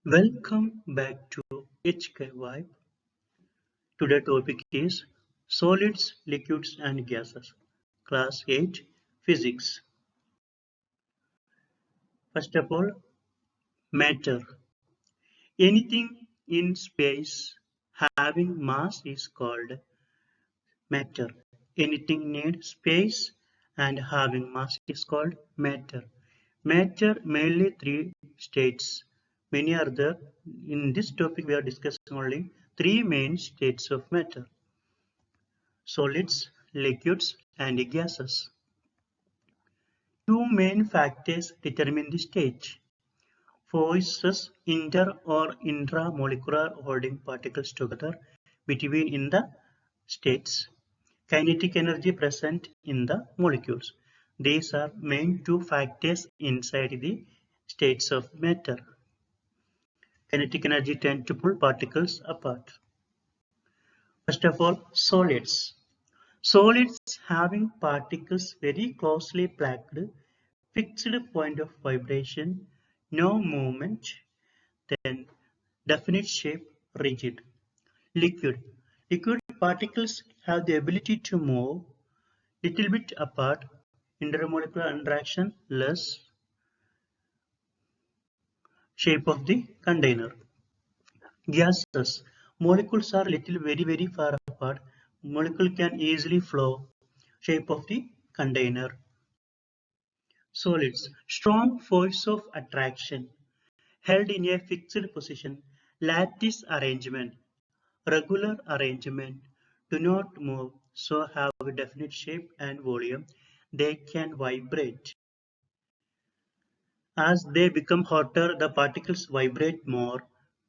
Welcome back to HK Vibe. Today's topic is solids, liquids and gases. Class 8 Physics. First of all, matter. Anything in space having mass is called matter. Anything needs space and having mass is called matter. Matter mainly three states. Many are there. In this topic we are discussing only three main states of matter: solids, liquids, and gases. Two main factors determine the state: forces inter or intramolecular holding particles together between in the states, kinetic energy present in the molecules. These are main two factors inside the states of matter. Kinetic energy tends to pull particles apart. First of all, solids. Solids having particles very closely packed, fixed point of vibration, no movement, then definite shape, rigid. Liquid. Liquid particles have the ability to move little bit apart, intermolecular interaction less, shape of the container. Gases. Molecules are little very far apart. Molecule can easily flow, shape of the container. Solids. Strong force of attraction, held in a fixed position, lattice arrangement, regular arrangement, do not move, so have a definite shape and volume. They can vibrate. As they become hotter, the particles vibrate more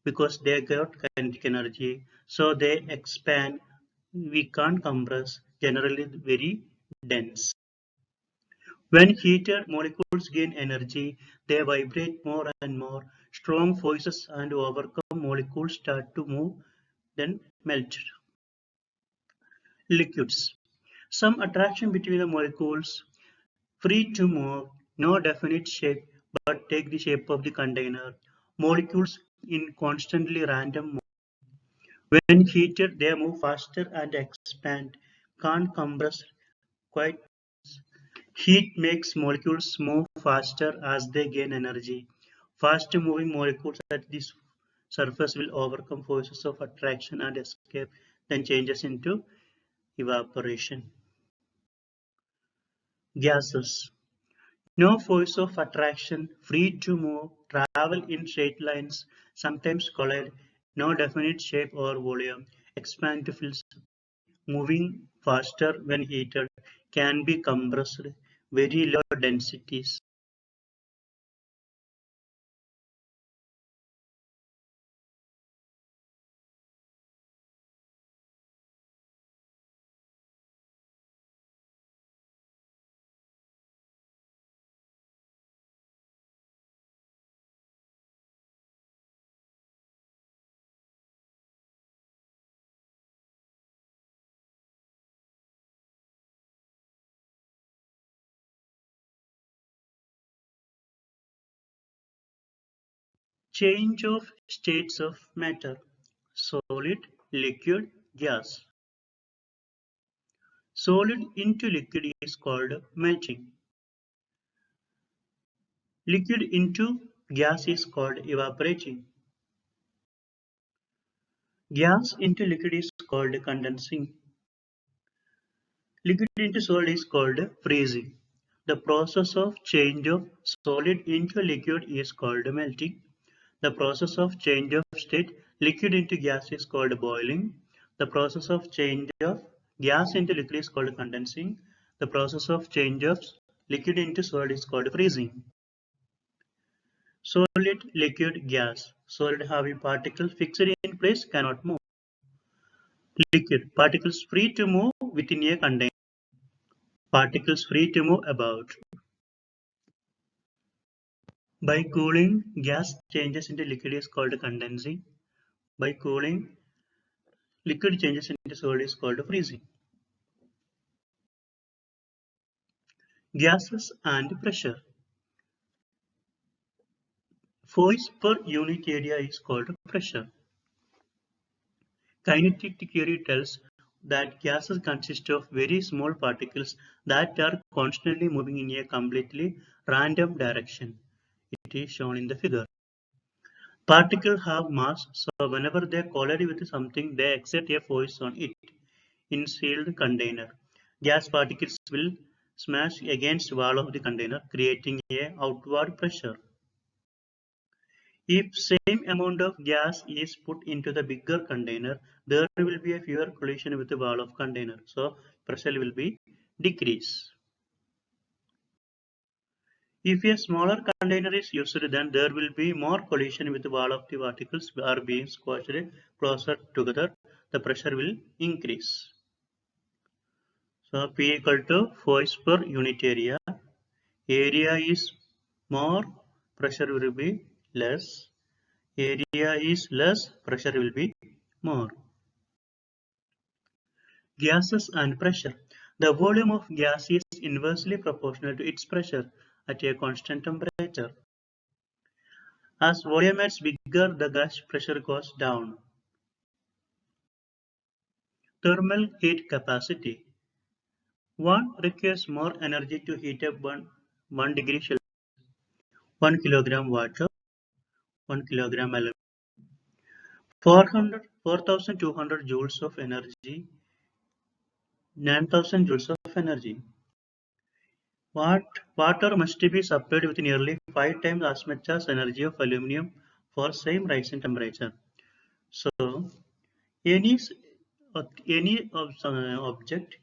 because they got kinetic energy, so they expand. We can't compress, generally very dense. When heated, molecules gain energy, they vibrate more and more. Strong forces and overcome molecules start to move, then melt. Liquids. Some attraction between the molecules, free to move, no definite shape, but take the shape of the container. Molecules in constantly random. When heated, they move faster and expand, can't compress quite. Heat makes molecules move faster as they gain energy. Fast moving molecules at this surface will overcome forces of attraction and escape, then changes into evaporation. Gases. No force of attraction, free to move, travel in straight lines, sometimes collide, no definite shape or volume, expand to fill, moving faster when heated, can be compressed, very low densities. Change of states of matter: solid, liquid, gas. Solid into liquid is called melting. Liquid into gas is called evaporating. Gas into liquid is called condensing. Liquid into solid is called freezing. The process of change of solid into liquid is called melting. The process of change of state liquid into gas is called boiling. The process of change of gas into liquid is called condensing. The process of change of liquid into solid is called freezing. Solid, liquid, gas. Solid having particles fixed in place cannot move. Liquid, particles free to move within a container. Particles free to move about. By cooling, gas changes into liquid is called condensing. By cooling, liquid changes into solid is called freezing. Gases and pressure. Force per unit area is called pressure. Kinetic theory tells that gases consist of very small particles that are constantly moving in a completely random direction. It is shown in the figure. Particles have mass, so whenever they collide with something, they exert a force on it. In sealed container, gas particles will smash against the wall of the container, creating a outward pressure. If same amount of gas is put into the bigger container, there will be a fewer collision with the wall of container. So pressure will be decrease. If a smaller container is used, then there will be more collision with the wall of the particles are being squashed closer together. The pressure will increase. So P equal to force per unit area. Area is more, pressure will be less. Area is less, pressure will be more. Gases and pressure. The volume of gas is inversely proportional to its pressure at a constant temperature. As volume gets bigger, the gas pressure goes down. Thermal heat capacity. One requires more energy to heat up 1 degree Celsius. 1 kilogram water, 1 kilogram aluminum. 4,200 joules of energy, 9,000 joules of energy. Water must be supplied with nearly 5 times as much as energy of aluminum for same rise in temperature. So, any object,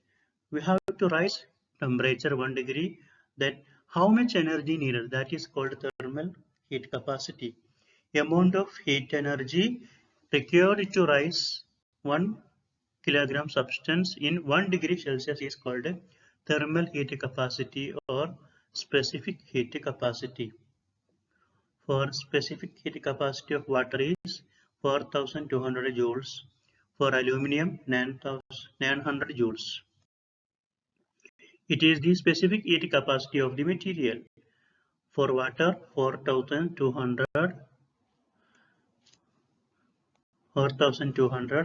we have to rise temperature 1 degree. Then how much energy needed? That is called thermal heat capacity. Amount of heat energy required to rise 1 kilogram substance in 1 degree Celsius is called thermal heat capacity or specific heat capacity. For specific heat capacity of water is 4,200 joules. For aluminium, 900 joules. It is the specific heat capacity of the material. For water, 4,200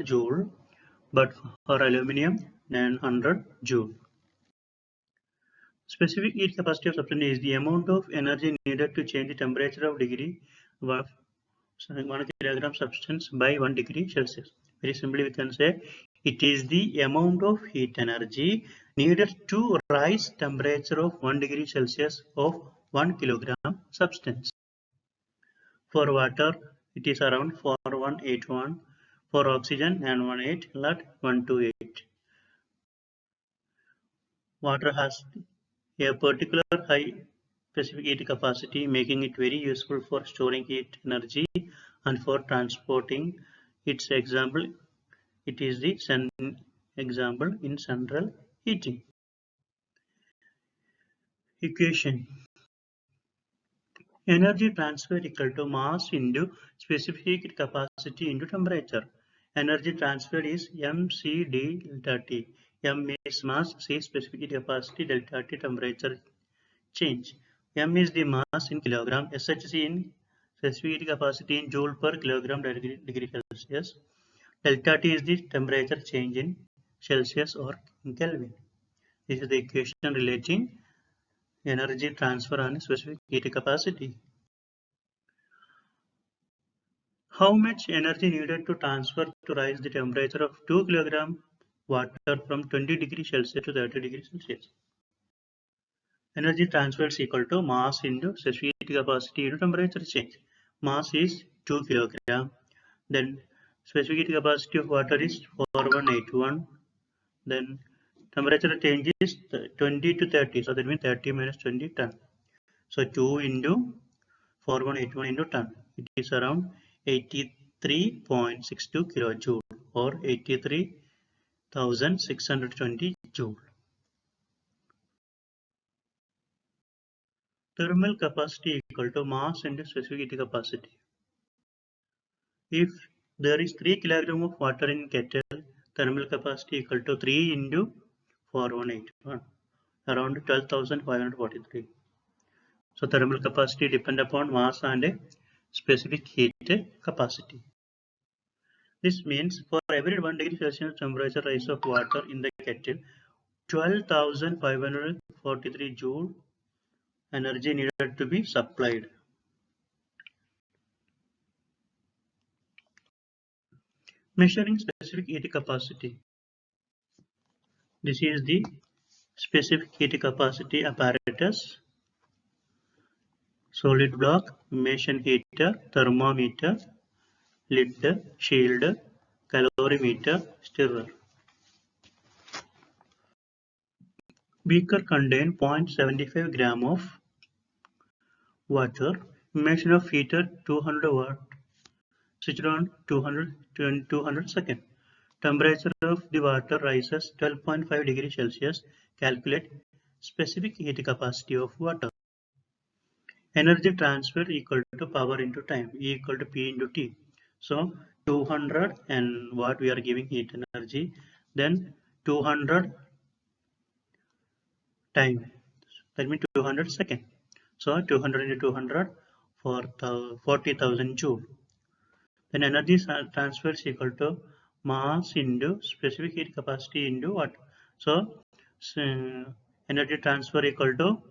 joule, but for aluminium, 900 joule. Specific heat capacity of substance is the amount of energy needed to change the temperature of 1 kilogram substance by 1 degree Celsius. Very simply, we can say it is the amount of heat energy needed to rise temperature of 1 degree Celsius of 1 kilogram substance. For water, it is around 4181. For oxygen, 918, lead 128. Water has a particular high specific heat capacity, making it very useful for storing heat energy and for transporting. Its example, it is the example in central heating. Equation. Energy transfer equal to mass into specific heat capacity into temperature. Energy transfer is mc d delta T. M is mass, C specific heat capacity, delta T temperature change. M is the mass in kilogram, SHC in specific heat capacity in joule per kilogram degree Celsius. Delta T is the temperature change in Celsius or Kelvin. This is the equation relating energy transfer and specific heat capacity. How much energy needed to transfer to rise the temperature of 2 kilogram water from 20 degrees Celsius to 30 degrees Celsius? Energy transfer is equal to mass into specific heat capacity into temperature change. Mass is 2 kilogram. Then specific heat capacity of water is 4181. Then temperature change is 20 to 30. So that means 30 minus 20 ton. So 2 into 4181 into ton. It is around 83.62 kilojoule or 83,620 joule. Thermal capacity equal to mass into specific heat capacity. If there is 3 kg of water in kettle, thermal capacity equal to 3 into 4181, around 12,543. So thermal capacity depend upon mass and specific heat capacity. This means for every 1 degree Celsius temperature rise of water in the kettle, 12,543 joule energy needed to be supplied. Measuring specific heat capacity. This is the specific heat capacity apparatus. Solid block, emission heater, thermometer, lid, shield, calorimeter, stirrer. Beaker contain 0.75 gram of water. Emission of heater 200 watt. Switched on 200 seconds. Temperature of the water rises 12.5 degrees Celsius. Calculate specific heat capacity of water. Energy transfer equal to power into time, E equal to P into T. So 200 and what we are giving heat energy, then 200 time, that means 200 second. So 200 into 200 for 40,000 joule. Then energy transfer is equal to mass into specific heat capacity into what? So energy transfer equal to,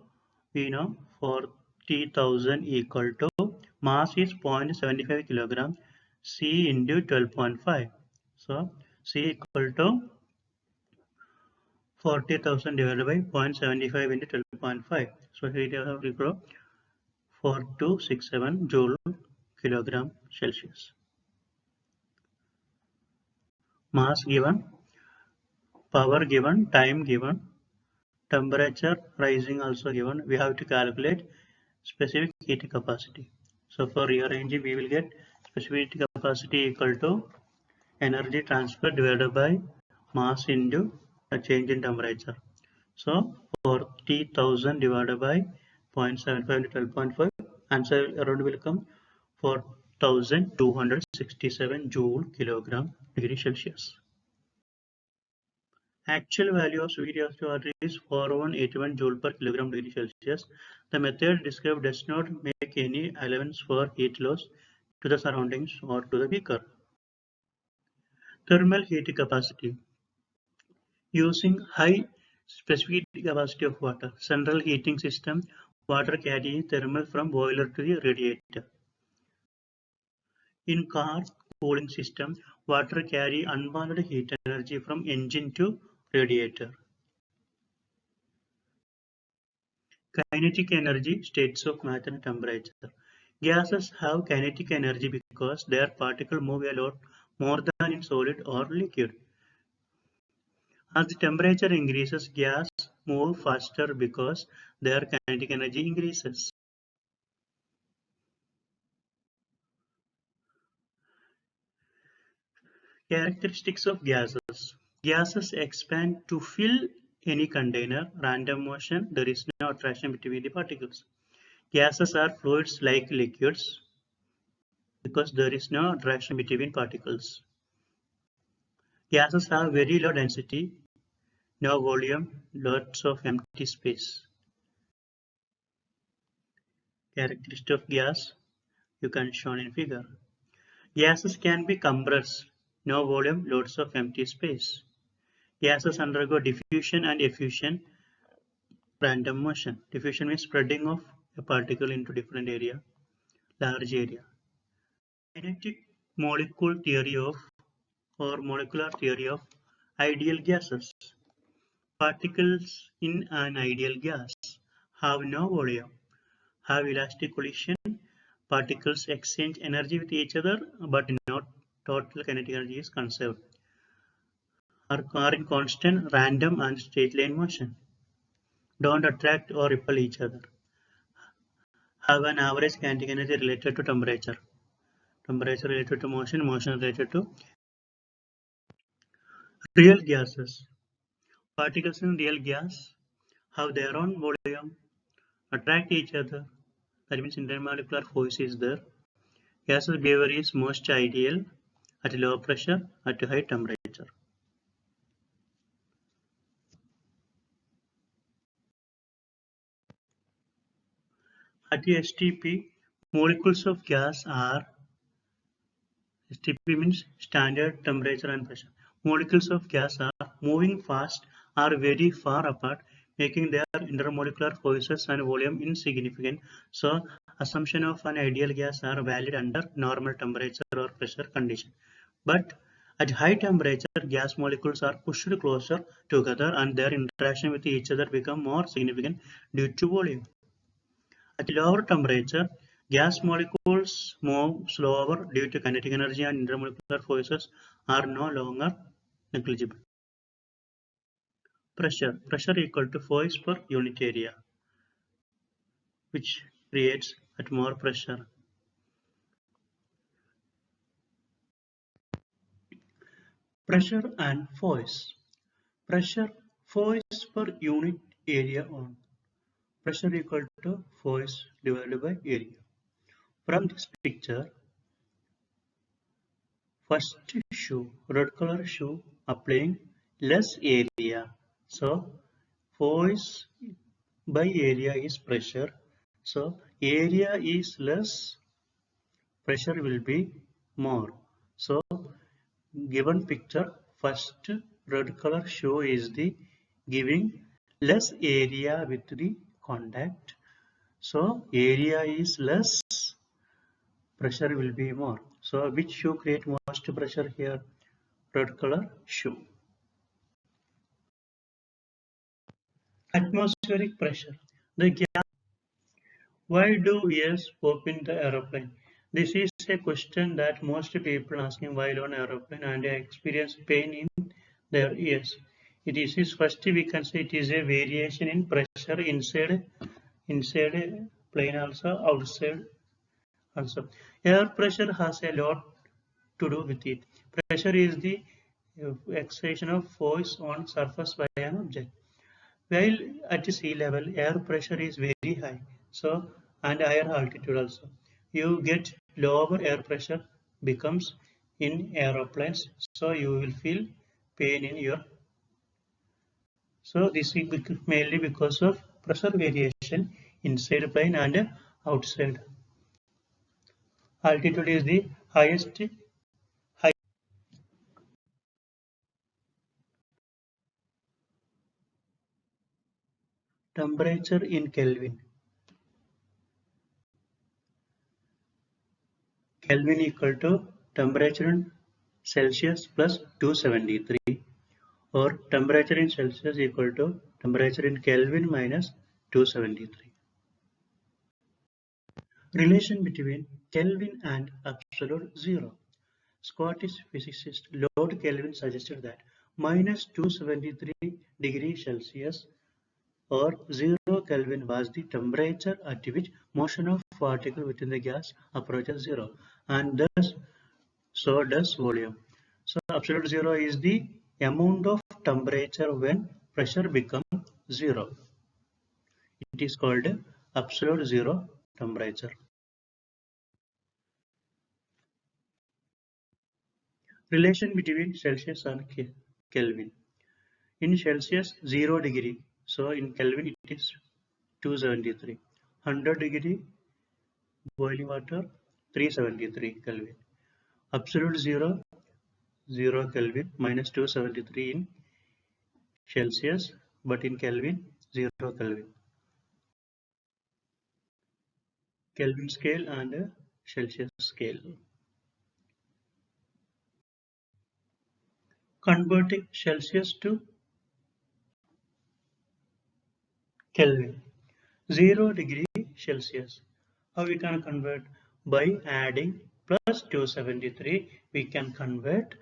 we know, 40,000 equal to mass is 0.75 kilogram, C into 12.5. So C equal to 40,000 divided by 0.75 into 12.5. So here we have equal to 4267 joule kilogram Celsius. Mass given, power given, time given, temperature rising also given. We have to calculate specific heat capacity. So for rearranging, we will get specific heat capacity equal to energy transfer divided by mass into a change in temperature. So 40,000 divided by 0.75 to 12.5, answer around will come 4,267 joule kilogram degree Celsius. Actual value of sweet water is 4181 joule per kilogram degree Celsius. The method described does not make any allowance for heat loss to the surroundings or to the beaker. Thermal heat capacity. Using high specific heat capacity of water, central heating system, water carrying thermal from boiler to the radiator. In car cooling system, water carry unbounded heat energy from engine to radiator. Kinetic energy, states of matter and temperature. Gases have kinetic energy because their particles move a lot more than in solid or liquid. As the temperature increases, gas move faster because their kinetic energy increases. Characteristics of gases. Gases expand to fill any container. Random motion. There is no attraction between the particles. Gases are fluids like liquids because there is no attraction between particles. Gases have very low density, no volume, lots of empty space. Characteristic of gas you can shown in figure. Gases can be compressed, no volume, lots of empty space. Gases undergo diffusion and effusion, random motion. Diffusion means spreading of a particle into different area, large area. Kinetic molecule theory of or molecular theory of ideal gases. Particles in an ideal gas have no volume, have elastic collision, particles exchange energy with each other, but not total kinetic energy is conserved, are in constant, random and straight line motion, don't attract or repel each other, have an average kinetic energy related to temperature, temperature related to motion, motion related to real gases. Particles in real gas have their own volume, attract each other, that means intermolecular force is there. Gaseous behavior is most ideal at low pressure at high temperature. At STP, Molecules of gas are STP means standard temperature and pressure. Molecules of gas are moving fast or very far apart, making their intermolecular forces and volume insignificant. So, assumption of an ideal gas are valid under normal temperature or pressure condition. But at high temperature, gas molecules are pushed closer together and their interaction with each other become more significant due to volume. At lower temperature, gas molecules move slower due to kinetic energy and intermolecular forces are no longer negligible. Pressure. Pressure equal to force per unit area, which creates at more pressure. Pressure and force. Pressure, force per unit area on. Pressure equal to force divided by area. From this picture, first shoe, red color shoe applying less area. So force by area is pressure. So area is less, pressure will be more. So given picture, first red color shoe is the giving less area with the contact. So area is less, pressure will be more. So which shoe create most pressure here? Red color shoe. Atmospheric pressure. The gas. Why do ears pop in the aeroplane? This is a question that most people asking while on aeroplane and they experience pain in their ears. It is first we can say it is a variation in pressure inside a plane also outside also. Air pressure has a lot to do with it. Pressure is the exertion of force on surface by an object. While at sea level, air pressure is very high, so and higher altitude also. You get lower air pressure becomes in aeroplanes, so you will feel pain in your. So this is mainly because of pressure variation inside plane and outside. Altitude is the highest high temperature in Kelvin. Kelvin equal to temperature in Celsius plus 273 or temperature in Celsius equal to temperature in Kelvin minus 273. Relation between Kelvin and absolute zero. Scottish physicist Lord Kelvin suggested that minus 273 degrees Celsius or 0 Kelvin was the temperature at which motion of particle within the gas approaches zero, and thus so does volume. So absolute zero is the amount of temperature when pressure becomes zero. It is called absolute zero temperature. Relation between Celsius and Kelvin. In Celsius 0 degree, so in Kelvin it is 273. 100 degree boiling water 373 Kelvin. Absolute zero 0 Kelvin minus 273 in Celsius, but in Kelvin 0 Kelvin. Kelvin scale and Celsius scale. Converting Celsius to Kelvin. 0 degree Celsius. How we can convert? By adding plus 273, we can convert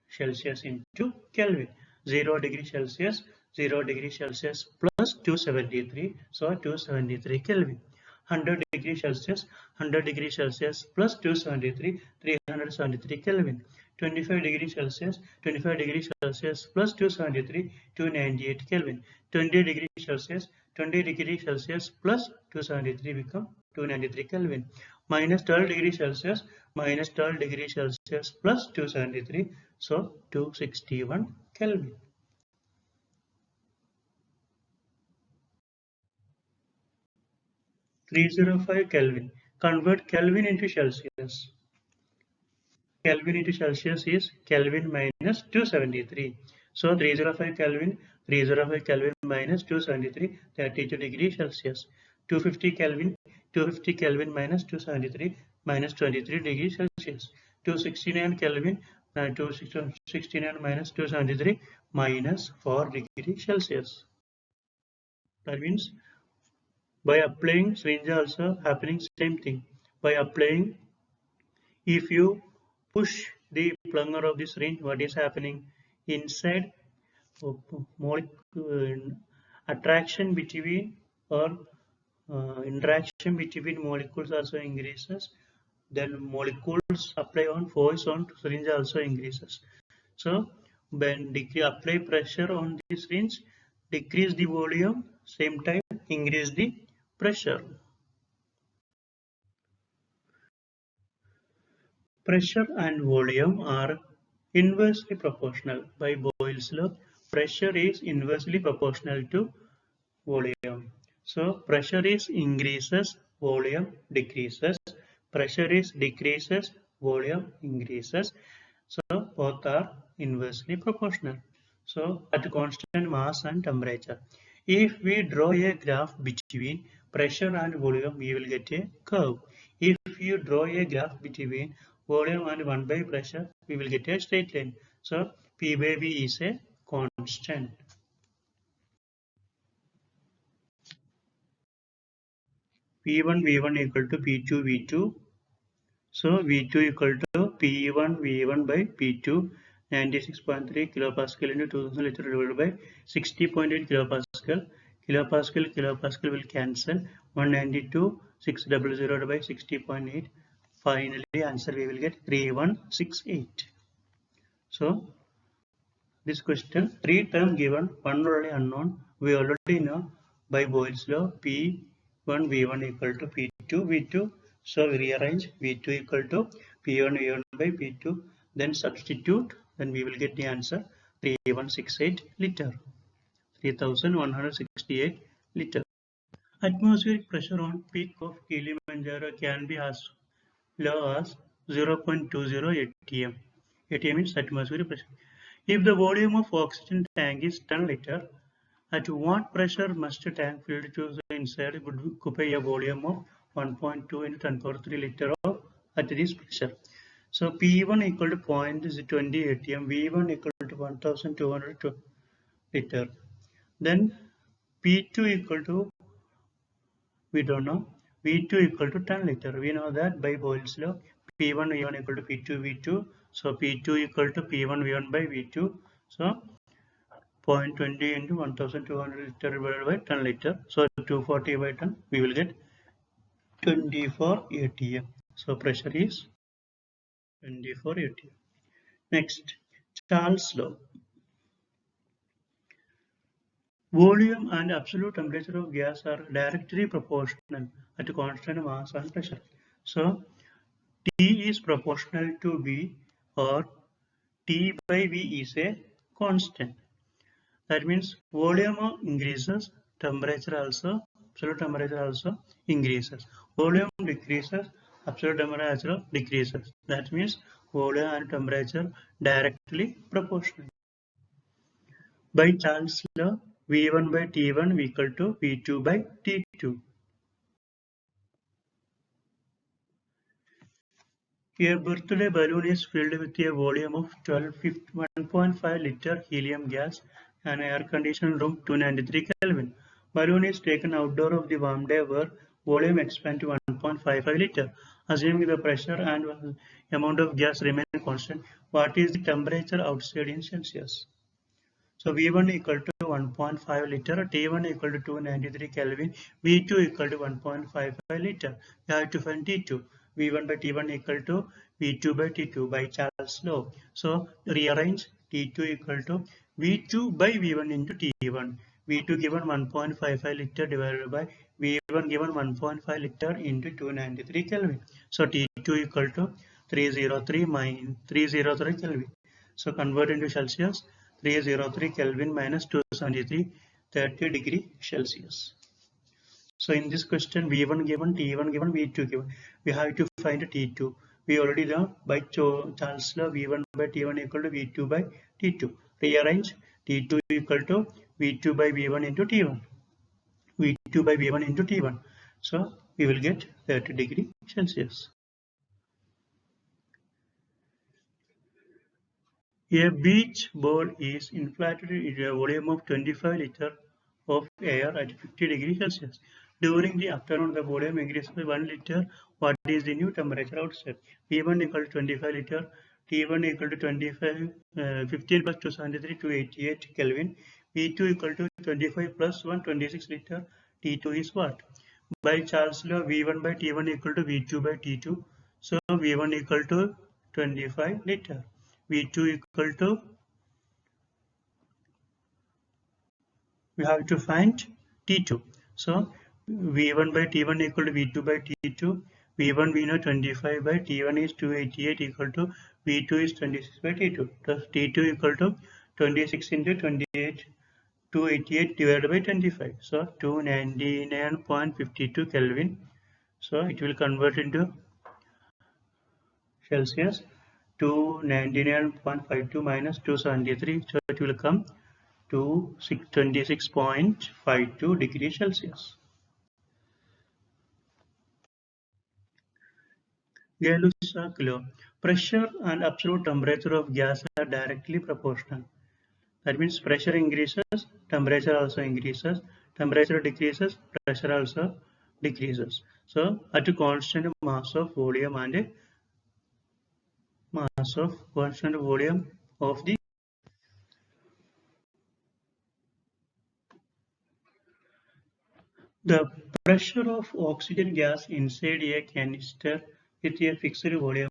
Celsius into Kelvin. 0 degree Celsius, 0 degree Celsius plus 273, so 273 Kelvin. 100 degree Celsius, 100 degree Celsius plus 273, 373 Kelvin. 25 degree Celsius, 25 degree Celsius plus 273, 298 Kelvin. 20 degree Celsius, 20 degree Celsius plus 273 become 293 Kelvin. Minus 12 degree Celsius, minus 12 degree Celsius plus 273, so 261 Kelvin. 305 Kelvin. Convert Kelvin into Celsius. Kelvin into Celsius is Kelvin minus 273. So 305 Kelvin minus 273, 32 degrees Celsius. 250 Kelvin minus 273, minus 23 degrees Celsius. 269 Kelvin, 269 minus 273, minus 4 degrees Celsius. That means by applying syringe also happening same thing. By applying, if you push the plunger of the syringe, what is happening inside? Attraction between or interaction between molecules also increases. Then molecules apply on force on syringe also increases. So when apply pressure on the syringe, decrease the volume, same time increase the pressure. Pressure and volume are inversely proportional. By Boyle's law, pressure is inversely proportional to volume. So pressure is increases, volume decreases. Pressure is decreases, volume increases. So both are inversely proportional. So at constant mass and temperature. If we draw a graph between pressure and volume, we will get a curve. If you draw a graph between volume and 1 by pressure, we will get a straight line. So P by V is a constant. P1 V1 equal to P2 V2. So V2 equal to P1 V1 by P2, 96.3 kilopascal into 2000 liter divided by 60.8 kilopascal. Kilopascal will cancel. 192 600 by 60.8. Finally, answer we will get 3168. So this question, 3 term given, 1 already unknown. We already know by Boyle's law P1 V1 equal to P2 V2. So we rearrange V2 equal to P1 V1 by P2. Then substitute. Then we will get the answer 3168 liter. 3168 liter. Atmospheric pressure on peak of Kilimanjaro can be as low as 0.20 atm. Atm is atmospheric pressure. If the volume of oxygen tank is 10 liter, at what pressure must a tank filled to the inside would occupy a volume of 1.2 into 10 power 3 liter of at this pressure? So P1 equal to 0.20 atm, V1 equal to 1200 liter. Then P2 equal to, we don't know, V2 equal to 10 liter. We know that by Boyle's law, P1 V1 equal to P2 V2. So P2 equal to P1 V1 by V2. So 0.20 into 1200 liter divided by 10 liter. So 240 by 10, we will get 24 atm. So pressure is 24 atm. Next, Charles' law. Volume and absolute temperature of gas are directly proportional at constant mass and pressure. So T is proportional to V, or T by V is a constant. That means volume increases, temperature also, absolute temperature also increases. Volume decreases, absolute temperature decreases. That means volume and temperature directly proportional. By Charles' law, V1 by T1 equal to V2 by T2. A birthday balloon is filled with a volume of 1.5 liter helium gas and air-conditioned room 293 Kelvin. Balloon is taken outdoor of the warm day where volume expands to 1.55 liter. Assuming the pressure and amount of gas remain constant, what is the temperature outside in Celsius? So V1 equal to 1.5 liter, T1 equal to 293 Kelvin, V2 equal to 1.55 liter. We have to find T2. V1 by T1 equal to V2 by T2 by Charles' law. So rearrange T2 equal to V2 by V1 into T1. V2 given 1.55 liter divided by V1 given 1.5 liter into 293 Kelvin. So T2 equal to 303 Kelvin. So convert into Celsius. 303 Kelvin minus 273, 30 degree Celsius. So in this question, V1 given, T1 given, V2 given. We have to find T2. We already know by Charles' law, V1 by T1 equal to V2 by T2. Rearrange T2 equal to V2 by V1 into T1. V2 by V1 into T1. So we will get 30 degree Celsius. A beach ball is inflated in a volume of 25 liters of air at 50 degrees Celsius. During the afternoon, the volume increases by 1 liter. What is the new temperature outside? P1 equal to 25 liter, T1 equal to 25, 15 plus 273 to 88 Kelvin. P2 equal to 25 plus 1, 26 liter. T2 is what? By Charles' law, V1 by T1 equal to V2 by T2. So V1 equal to 25 liter. V2 equal to, we have to find T2. So V1 by T1 equal to V2 by T2. V1 we know 25 by T1 is 288 equal to V2 is 26 by T2. Thus T2 equal to 26 into 28, 288 divided by 25. So 299.52 Kelvin. So it will convert into Celsius. 299.52 minus 273. So it will come to 26.52 degrees Celsius. Gay-Lussac law. Pressure and absolute temperature of gas are directly proportional. That means pressure increases, temperature also increases. Temperature decreases, pressure also decreases. So at a constant mass of volume and mass of constant volume of the pressure of oxygen gas inside a canister with a fixed volume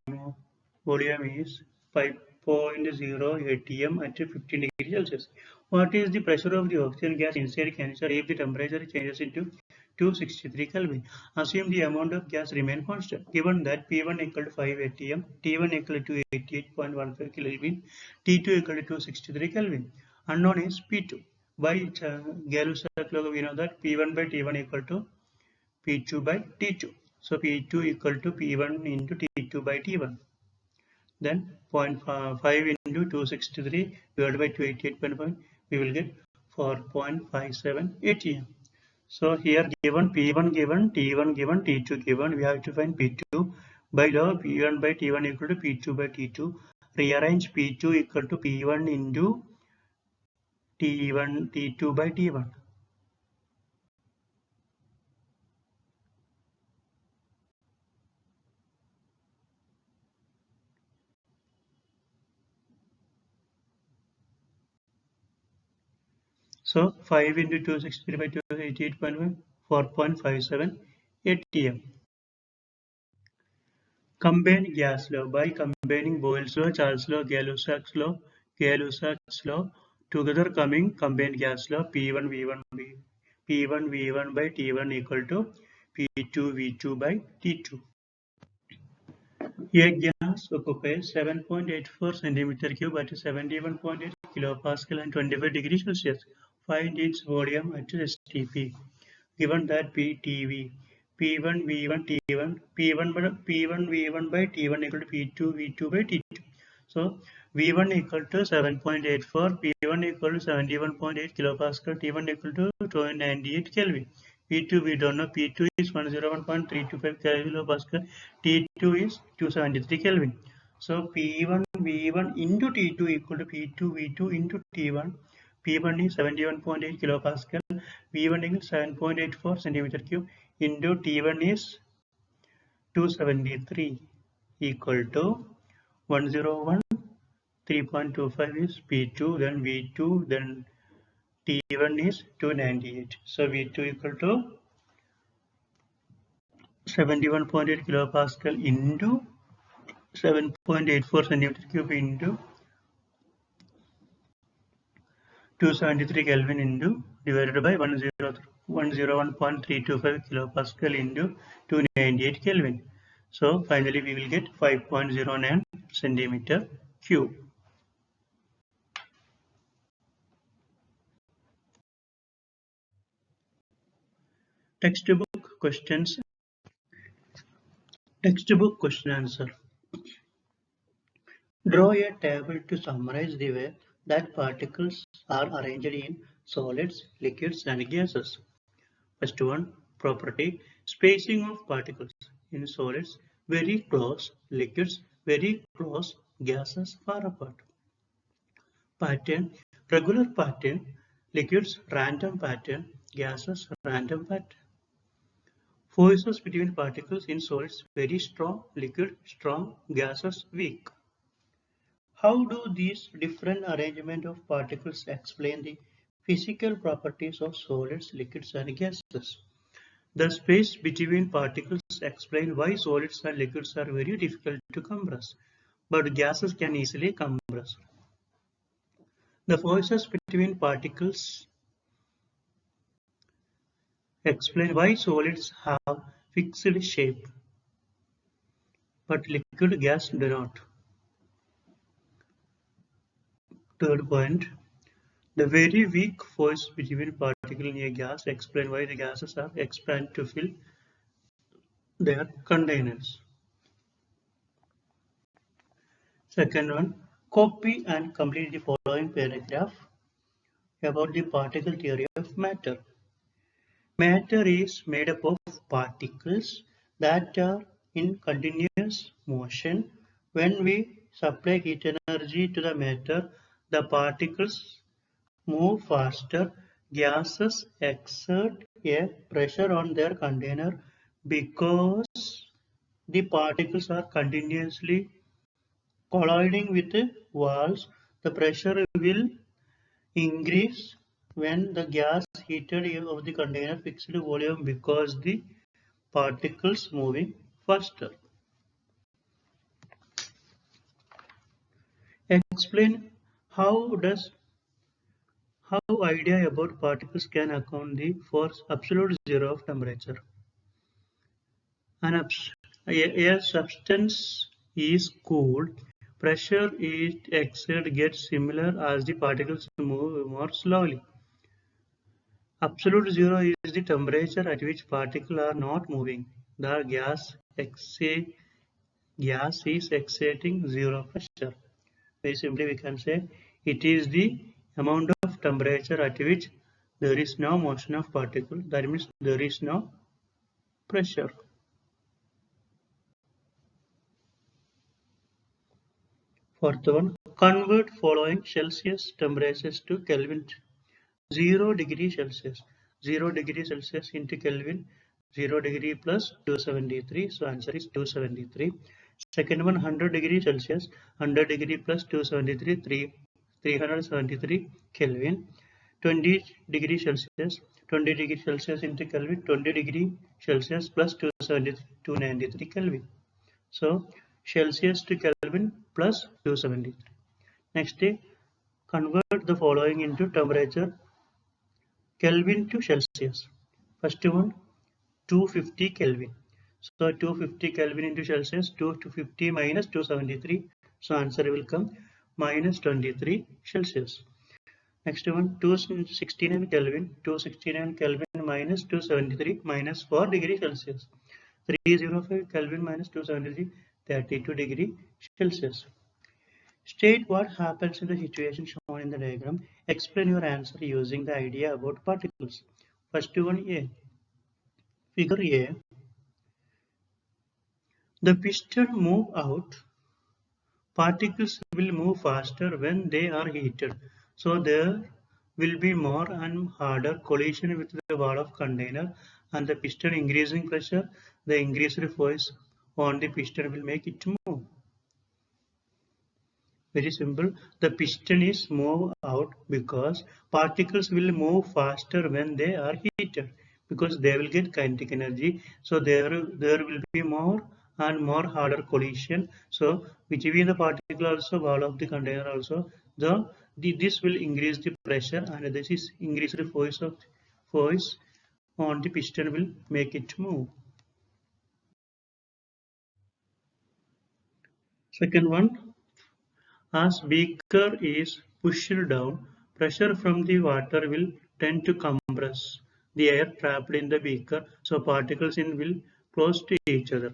is 5.0 atm at 15 degrees Celsius. What is the pressure of the oxygen gas inside canister if the temperature changes into 263 Kelvin? Assume the amount of gas remain constant. Given that P1 equal to 5 atm, T1 equal to 88.15 Kelvin, T2 equal to 263 Kelvin. Unknown is P2. By Gay-Lussac law, we know that P1 by T1 equal to P2 by T2. So P2 equal to P1 into T2 by T1. Then 0.5 into 263 divided by 288.5, we will get 4.57 atm. So here given P1 given, T1 given, T2 given, we have to find P2. By law, P1 by T1 equal to P2 by T2. Rearrange P2 equal to P1 into T1, T2 by T1. So 5 into 263 by 288.1, 4.57 atm. Combined gas law. By combining Boyle's law, Charles' law, Gay-Lussac's law, together coming combined gas law, P1 V1 B, P1 V1 by T1 equal to P2 V2 by T2. A gas occupies 7.84 centimeter cube at 71.8 kilopascal and 25 degrees Celsius. Find its volume at STP. Given that PTV, P1 V1 T1, P1 V1 by T1 equal to P2 V2 by T2. So V1 equal to 7.84, P1 equal to 71.8 kilopascal, T1 equal to 298 Kelvin. P2 we don't know, P2 is 101.325 kilopascal, T2 is 273 Kelvin. So P1 V1 into T2 equal to P2 V2 into T1. P1 is 71.8 kilopascal, V1 is 7.84 centimeter cube into T1 is 273 equal to 101, 3.25 is P2, then V2, then T1 is 298. So V2 equal to 71.8 kilopascal into 7.84 centimeter cube into 273 Kelvin into divided by 101.325 kilopascal into 298 Kelvin. So finally we will get 5.09 centimeter cube. Textbook questions. Textbook question answer. Draw a table to summarize the way that particles are arranged in solids, liquids, and gases. First one, property, spacing of particles. In solids, very close, liquids, very close, gases far apart. Pattern, regular pattern, liquids, random pattern, gases, random pattern. Forces between particles in solids, very strong, liquid, strong, gases, weak. How do these different arrangement of particles explain the physical properties of solids, liquids, and gases? The space between particles explain why solids and liquids are very difficult to compress, but gases can easily compress. The forces between particles explain why solids have fixed shape, but liquid gas do not. Third point, the very weak force between particle in a gas explain why the gases are expand to fill their containers. Second one, copy and complete the following paragraph about the particle theory of matter. Matter is made up of particles that are in continuous motion. When we supply heat energy to the matter, the particles move faster. Gases exert a pressure on their container because the particles are continuously colliding with the walls. The pressure will increase when the gas heated of the container fixed volume because the particles moving faster. Explain how does how idea about particles can account for absolute zero of temperature. A substance is cooled, pressure it exerted gets similar as the particles move more slowly. Absolute zero is the temperature at which particles are not moving. The gas is exerting zero pressure. Very simply we can say it is the amount of temperature at which there is no motion of particle. That means there is no pressure. Fourth one, convert following Celsius temperatures to Kelvin. 0 degree Celsius. 0 degree Celsius into Kelvin. 0 degree plus 273. So answer is 273. Second one, 100 degree Celsius. 100 degree plus 273. 373 Kelvin. 20 degree Celsius. 20 degree Celsius into Kelvin. 20 degree Celsius plus 293 Kelvin. So Celsius to Kelvin plus 273. Next, convert the following into temperature Kelvin to Celsius. First one, 250 Kelvin. So 250 Kelvin into Celsius, 250 minus 273. So answer will come minus 23 Celsius. Next one, 269 Kelvin. 269 Kelvin minus 273 minus 4 degree Celsius. 305 Kelvin minus 273, 32 degree Celsius. State what happens in the situation shown in the diagram. Explain your answer using the idea about particles. First one A. Figure A. The piston move out. Particles will move faster when they are heated. So there will be more and harder collision with the wall of container and the piston increasing pressure. The increased force on the piston will make it move. Very simple. The piston is move out because particles will move faster when they are heated because they will get kinetic energy. So there will be more and more harder collision. So between the particle also wall of the container also this will increase the pressure and this is increased force on the piston will make it move. Second one. As beaker is pushed down, pressure from the water will tend to compress. the air trapped in the beaker, so particles in will close to each other.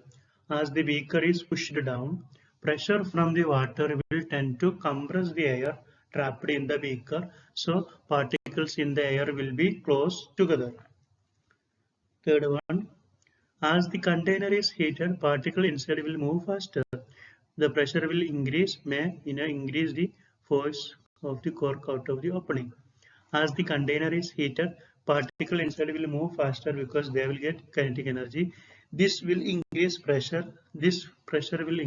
As the beaker is pushed down, pressure from the water will tend to compress the air trapped in the beaker, so particles in the air will be close together. Third one, as the container is heated, particle inside will move faster. The pressure will may increase the force of the cork out of the opening. As the container is heated, particle inside will move faster because they will get kinetic energy. This will increase pressure. This pressure will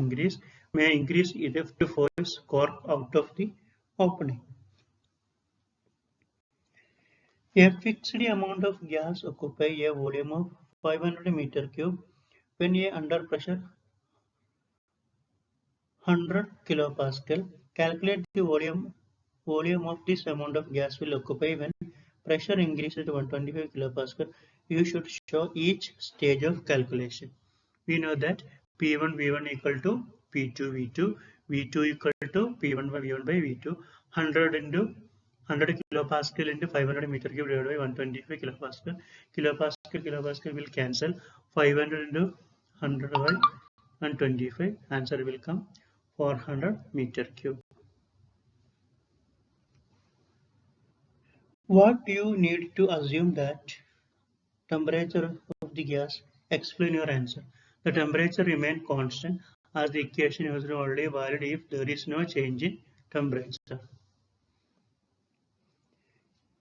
may increase enough to force cork out of the opening. A fixed amount of gas occupy a volume of 500 meter cube when a under pressure 100 kilopascal. Calculate the volume of this amount of gas will occupy when pressure increases to 125 kilopascal. You should show each stage of calculation. We know that P1 V1 equal to P2 V2, V2 equal to P1 by V1 by V2, 100 into 100 kilopascal into 500 meter cube divided by 125 kilopascal. Kilopascal will cancel. 500 into 100 by 125. Answer will come 400 meter cube. What do you need to assume that temperature of the gas? Explain your answer. The temperature remains constant as the equation is only valid if there is no change in temperature.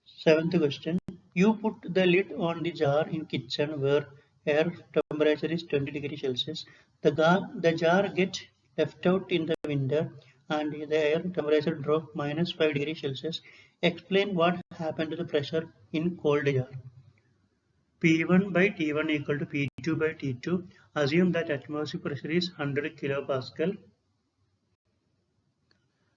Seventh question. You put the lid on the jar in kitchen where air temperature is 20 degrees Celsius. The jar gets left out in the winter and the air temperature drop minus 5 degrees Celsius. Explain what happened to the pressure in cold jar. P1 by T1 equal to P2 by T2. Assume that atmospheric pressure is 100 kilopascal.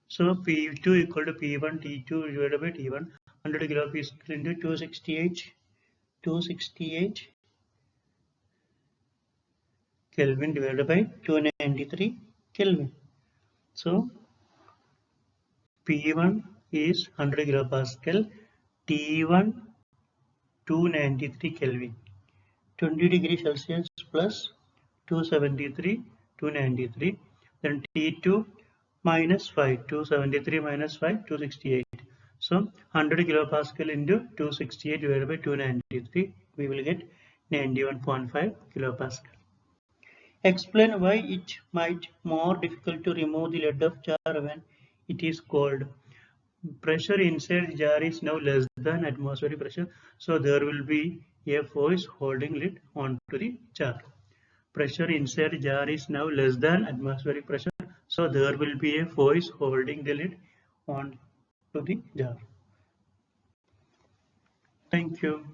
So P2 equal to P1 T2 divided by T1. 100 kilopascal into 268 Kelvin divided by 293 Kelvin. So P1 is 100 kilopascal, T1 293 Kelvin, 20 degrees Celsius plus 273, 293, then T2 minus 5, 273 minus 5, 268. So 100 kilopascal into 268 divided by 293, we will get 91.5 kilopascal. Explain why it might more difficult to remove the lid of jar when it is cold. Pressure inside the jar is now less than atmospheric pressure, so there will be a force holding lid onto the jar. Pressure inside the jar is now less than atmospheric pressure, so there will be a force holding the lid onto the jar. Thank you.